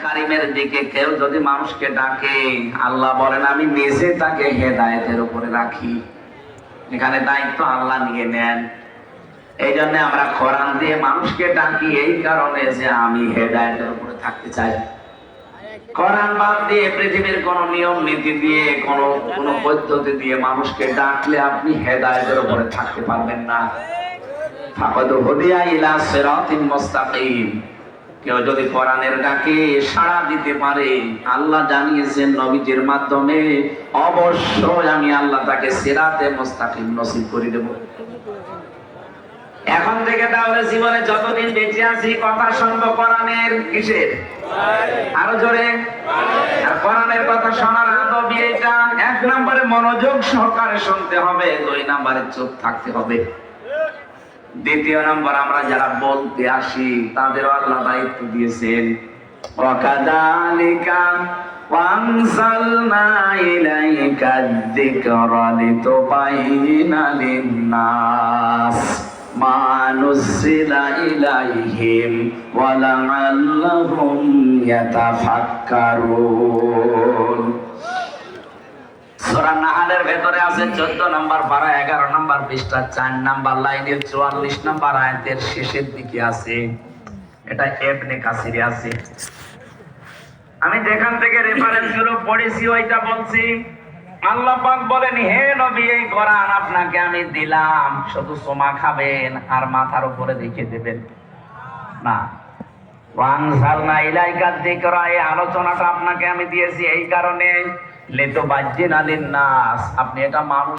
কারিমের দিকে কেউ যদি মানুষকে ডাকে, আল্লাহ বলেন আমি নিজে তাকে হেদায়েতের উপরে রাখি। এখানে দায়িত্ব আল্লাহ নিয়ে নেন। এই জন্য আমরা কোরআন দিয়ে মানুষকে ডাকি, এই কারণে যে আমি হেদায়েতের উপরে থাকতে চাই। কোরআন বাদ দিয়ে পৃথিবীর কোন নিয়ম নীতি দিয়ে কোন পদ্ধতি দিয়ে মানুষকে ডাকলে আপনি হেদায়েতের উপরে থাকতে পারবেন না। ফাকাদ হুদিয়া ইলা সিরাতিন মুস্তাকিম। কেউ যদি কোরআনের ডাকে সাড়া দিতে পারে, আল্লাহ জানিয়েছেন নবীজির মাধ্যমে, অবশ্যই আমি আল্লাহ তাকে সিরাতে মুস্তাকিম নসিব করে দেব। এখন থেকে তাহলে জীবনে যতদিন বেঁচে আছি কথা শুনবো কোরআনের, কিসের? আরো জোরে। আর কোরআনের কথা শোনার আদব এটা, 1 নম্বরে মনোযোগ সহকারে শুনতে হবে, 2 নম্বরে চুপ থাকতে হবে। 2 নম্বর, আমরা যারা বলতে আসি তাদেরও আল্লাহ দায়িত্ব দিয়েছেন। ওয়াকাযালিকা ওয়ানসালনা ইলাইকা যিকরা লিতুবাইয়িনা লিন-নাস মা নুযিলা ইলাইহিম ওয়া লা'আল্লাহুম ইয়াতাফাক্কারুন। সূরা নাহলের ভেতরে আছে 14 নম্বর পারা, 11 নম্বর পৃষ্ঠা, 4 নম্বর লাইনের 44 নম্বর আয়াতের শেষের দিকে আছে। এটা ইবনে কাসিরে আছে। আমি যেখান থেকে রেফারেন্স গুলো পড়েছি ওইটা বলছি। আল্লাহ পাক বলেন, হে নবী, এই কোরআন আপনাকে আমি দিলাম, শুধু সোমা খাবেন আর মাথার উপরে রেখে দেবেন না। ওয়ানসালনা ইলাইকা যিকরা, এই আলোচনাটা আপনাকে আমি দিয়েছি এই কারণে, লিতুবাইয়িনা লিন-নাস, আপনি এটা মানুষ